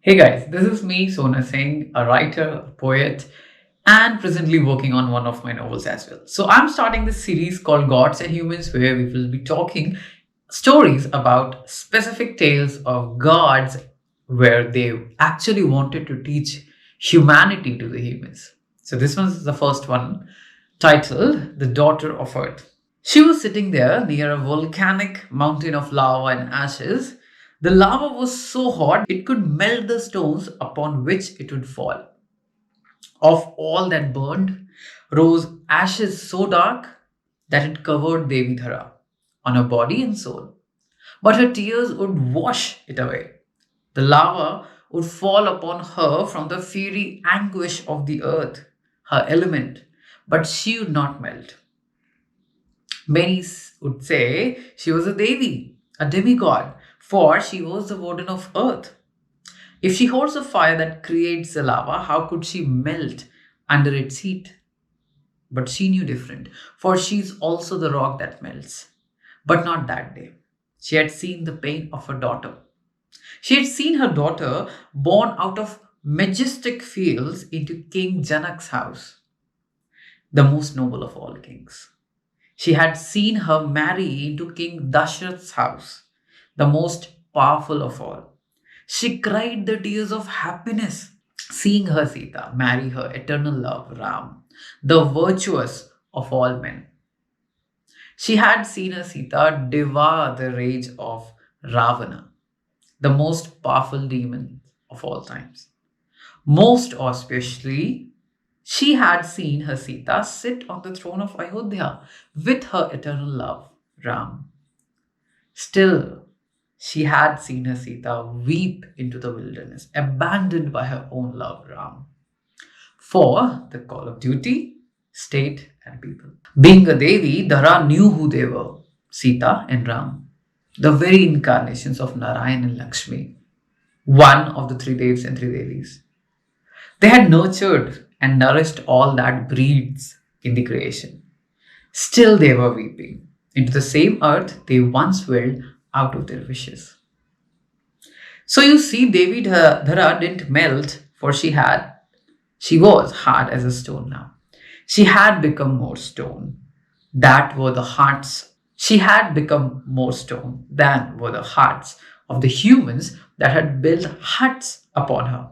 Hey guys, this is me, Sona Singh, a writer, a poet, and presently working on one of my novels as well. So I'm starting this series called Gods and Humans, where we will be talking stories about specific tales of gods where they actually wanted to teach humanity to the humans. So this one's the first one, titled The Daughter of Earth. She was sitting there near a volcanic mountain of lava and ashes. The lava was so hot it could melt the stones upon which it would fall. Of all that burned rose ashes so dark that it covered Devi Dhara on her body and soul. But her tears would wash it away. The lava would fall upon her from the fiery anguish of the earth, her element, but she would not melt. Many would say she was a Devi, a demigod, for she was the warden of earth. If she holds a fire that creates the lava, how could she melt under its heat? But she knew different, for she's also the rock that melts. But not that day. She had seen the pain of her daughter. She had seen her daughter born out of majestic fields into King Janak's house, the most noble of all kings. She had seen her marry into King Dashrath's house, the most powerful of all. She cried the tears of happiness, seeing her Sita marry her eternal love, Ram, the virtuous of all men. She had seen her Sita devour the rage of Ravana, the most powerful demon of all times. Most auspiciously, she had seen her Sita sit on the throne of Ayodhya with her eternal love, Ram. Still, she had seen her Sita weep into the wilderness, abandoned by her own love, Ram, for the call of duty, state, and people. Being a Devi, Dhara knew who they were, Sita and Ram, the very incarnations of Narayan and Lakshmi, one of the three Devs and three Devis. They had nurtured and nourished all that breeds in the creation. Still, they were weeping into the same earth they once willed out of their wishes. So you see, Devi Dhara didn't melt, for she was hard as a stone now. She had become more stone. That were the hearts. She had become more stone than were the hearts of the humans that had built huts upon her.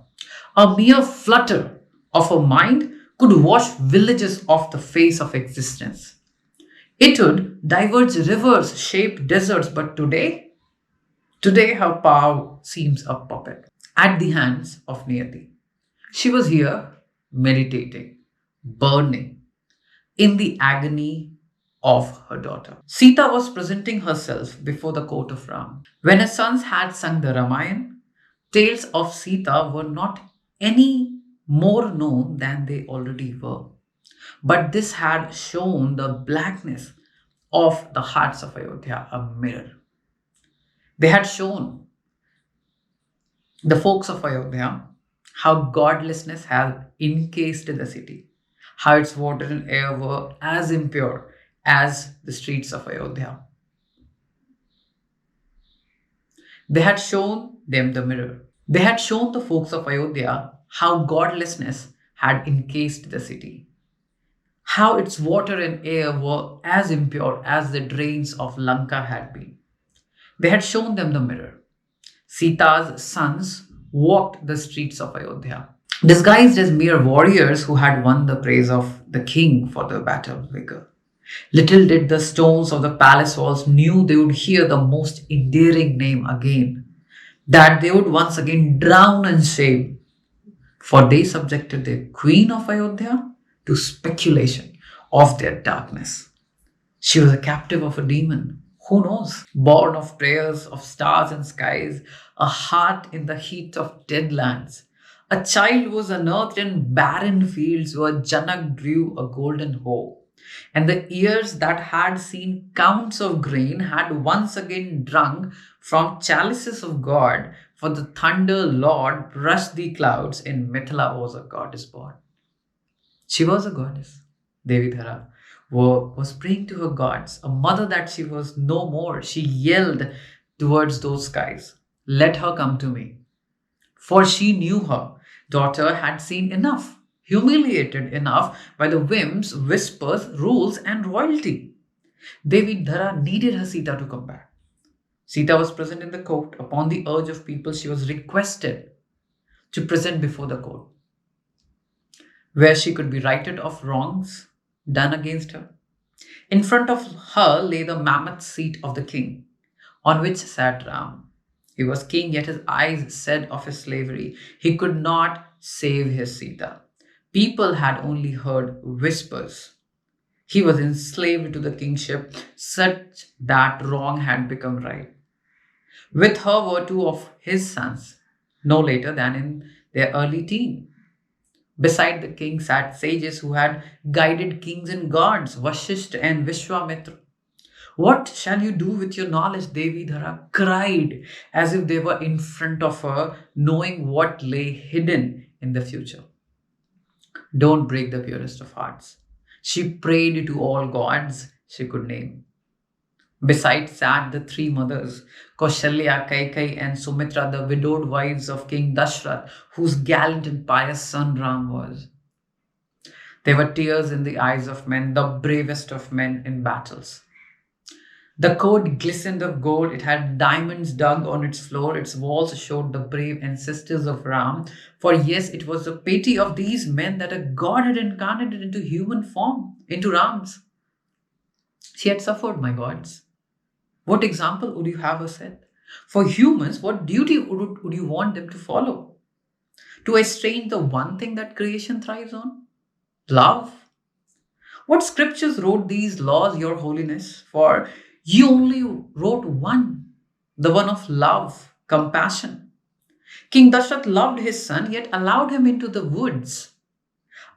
A mere flutter of her mind could wash villages off the face of existence. It would diverge rivers, shape deserts, but today her power seems a puppet at the hands of Niyati. She was here meditating, burning in the agony of her daughter. Sita was presenting herself before the court of Ram. When her sons had sung the Ramayana, tales of Sita were not any more known than they already were. But this had shown the blackness of the hearts of Ayodhya a mirror. They had shown the folks of Ayodhya how godlessness had encased the city, how its water and air were as impure as the streets of Ayodhya. They had shown them the mirror. They had shown the folks of Ayodhya how godlessness had encased the city, how its water and air were as impure as the drains of Lanka had been. They had shown them the mirror. Sita's sons walked the streets of Ayodhya, disguised as mere warriors who had won the praise of the king for their battle vigor. Little did the stones of the palace walls knew they would hear the most endearing name again, that they would once again drown in shame, for they subjected the queen of Ayodhya to speculation of their darkness. She was a captive of a demon. Who knows? Born of prayers of stars and skies, a heart in the heat of dead lands. A child was unearthed in barren fields where Janak drew a golden hoe. And the ears that had seen counts of grain had once again drunk from chalices of God, for the thunder Lord brushed the clouds. In Mithila was a goddess born. She was a goddess. Devi Dhara was praying to her gods, a mother that she was no more. She yelled towards those skies, "Let her come to me." For she knew her daughter had seen enough, humiliated enough by the whims, whispers, rules, and royalty. Devi Dhara needed her Sita to come back. Sita was present in the court. Upon the urge of people, she was requested to present before the court, where she could be righted of wrongs done against her. In front of her lay the mammoth seat of the king, on which sat Ram. He was king, yet his eyes said of his slavery, he could not save his Sita. People had only heard whispers. He was enslaved to the kingship, such that wrong had become right. With her were two of his sons, no later than in their early teen. Beside the king sat sages who had guided kings and gods, Vashishta and Vishwamitra. What shall you do with your knowledge? Devi Dhara cried as if they were in front of her, knowing what lay hidden in the future. Don't break the purest of hearts. She prayed to all gods she could name. Besides sat the three mothers, Kaushalya, Kaikai, and Sumitra, the widowed wives of King Dashrath, whose gallant and pious son Ram was. There were tears in the eyes of men, the bravest of men in battles. The court glistened of gold. It had diamonds dug on its floor. Its walls showed the brave ancestors of Ram. For yes, it was the pity of these men that a god had incarnated into human form, into Ram's. She had suffered, my gods. What example would you have her set? For humans, what duty would you want them to follow? To estrange the one thing that creation thrives on? Love. What scriptures wrote these laws, Your Holiness? For you only wrote one, the one of love, compassion. King Dashrath loved his son, yet allowed him into the woods.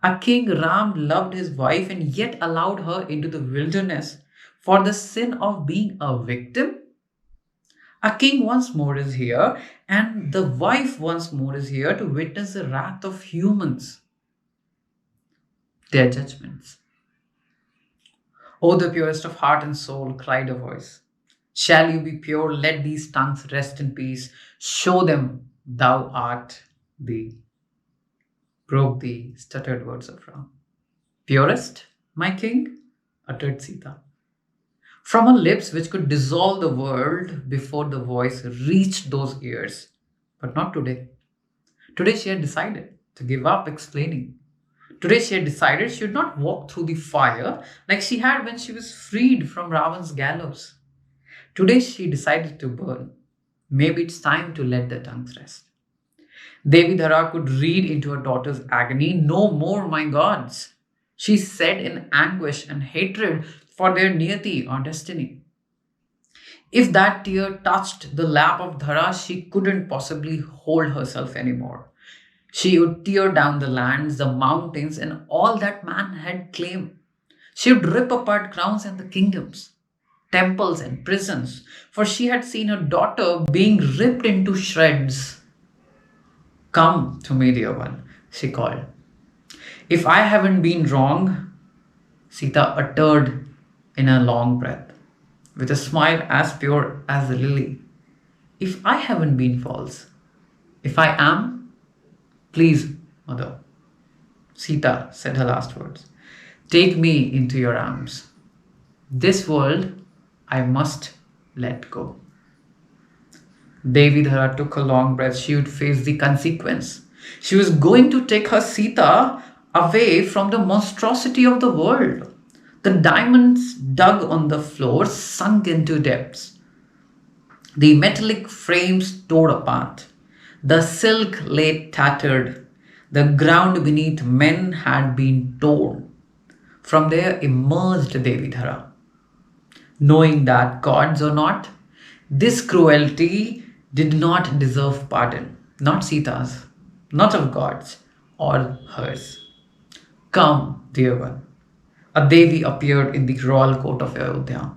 A King Ram loved his wife and yet allowed her into the wilderness for the sin of being a victim. A king once more is here, and the wife once more is here to witness the wrath of humans, their judgments. O the purest of heart and soul, cried a voice, shall you be pure? Let these tongues rest in peace. Show them thou art thee. Broke the stuttered words of Ram. Purest, my king? Uttered Sita. From her lips, which could dissolve the world before the voice reached those ears. But not today. Today she had decided to give up explaining. Today she had decided she would not walk through the fire like she had when she was freed from Ravan's gallows. Today she decided to burn. Maybe it's time to let the tongues rest. Devi Dhara could read into her daughter's agony. No more, my gods, she said in anguish and hatred for their niyati or destiny. If that tear touched the lap of Dhara, she couldn't possibly hold herself anymore. She would tear down the lands, the mountains, and all that man had claimed. She would rip apart crowns and the kingdoms, temples and prisons, for she had seen her daughter being ripped into shreds. Come to me, dear one, she called. If I haven't been wrong, Sita uttered in a long breath, with a smile as pure as the lily. If I haven't been false, if I am, please, mother. Sita said her last words. Take me into your arms. This world I must let go. Devi Dhara took a long breath. She would face the consequence. She was going to take her Sita away from the monstrosity of the world. The diamonds dug on the floor sunk into depths. The metallic frames tore apart. The silk lay tattered. The ground beneath men had been torn. From there emerged Devi Dhara. Knowing that, gods or not, this cruelty did not deserve pardon. Not Sita's, not of gods, or hers. Come, dear one. A Devi appeared in the royal court of Ayodhya.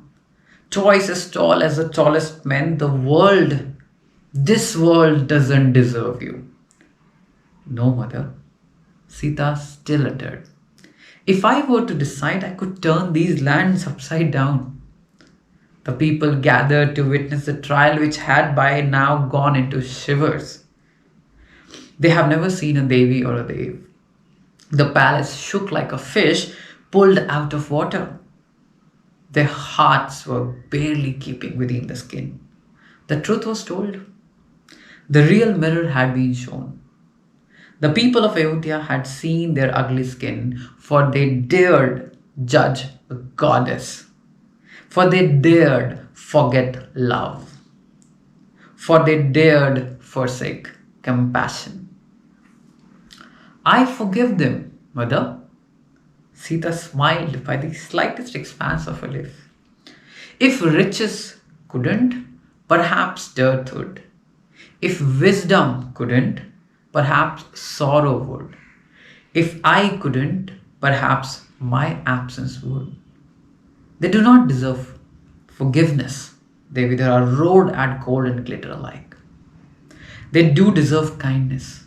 Twice as tall as the tallest men, this world doesn't deserve you. No, mother, Sita still uttered. If I were to decide, I could turn these lands upside down. The people gathered to witness the trial, which had by now gone into shivers. They have never seen a Devi or a Dev. The palace shook like a fish pulled out of water. Their hearts were barely keeping within the skin. The truth was told. The real mirror had been shown. The people of Ayodhya had seen their ugly skin, for they dared judge a goddess, for they dared forget love, for they dared forsake compassion. I forgive them, mother. Sita smiled by the slightest expanse of her lip. If riches couldn't, perhaps dirt would. If wisdom couldn't, perhaps sorrow would. If I couldn't, perhaps my absence would. They do not deserve forgiveness. Devi Dhara roared at gold and glitter alike. They do deserve kindness.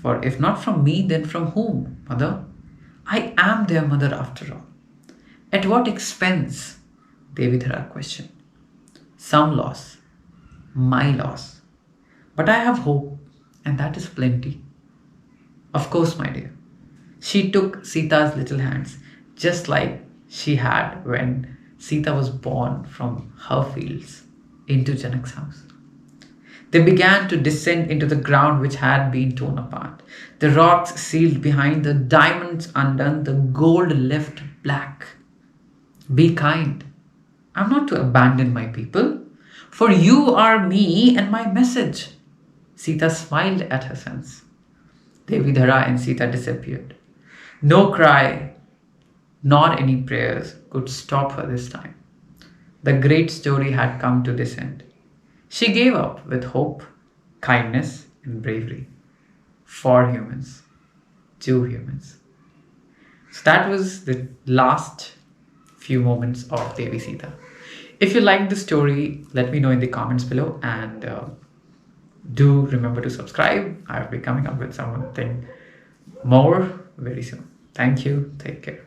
For if not from me, then from whom, mother? I am their mother after all. At what expense? Devi Dhara questioned. Some loss, my loss. But I have hope, and that is plenty. Of course, my dear. She took Sita's little hands, just like she had when Sita was born from her fields into Janak's house. They began to descend into the ground which had been torn apart. The rocks sealed behind, the diamonds undone, the gold left black. Be kind. I'm not to abandon my people, for you are me and my message. Sita smiled at her sons. Devi Dhara and Sita disappeared. No cry, nor any prayers could stop her this time. The great story had come to this end. She gave up with hope, kindness, and bravery for humans, to humans. So that was the last few moments of Devi Sita. If you liked the story, let me know in the comments below, and do remember to subscribe. I'll be coming up with something more very soon. Thank you. Take care.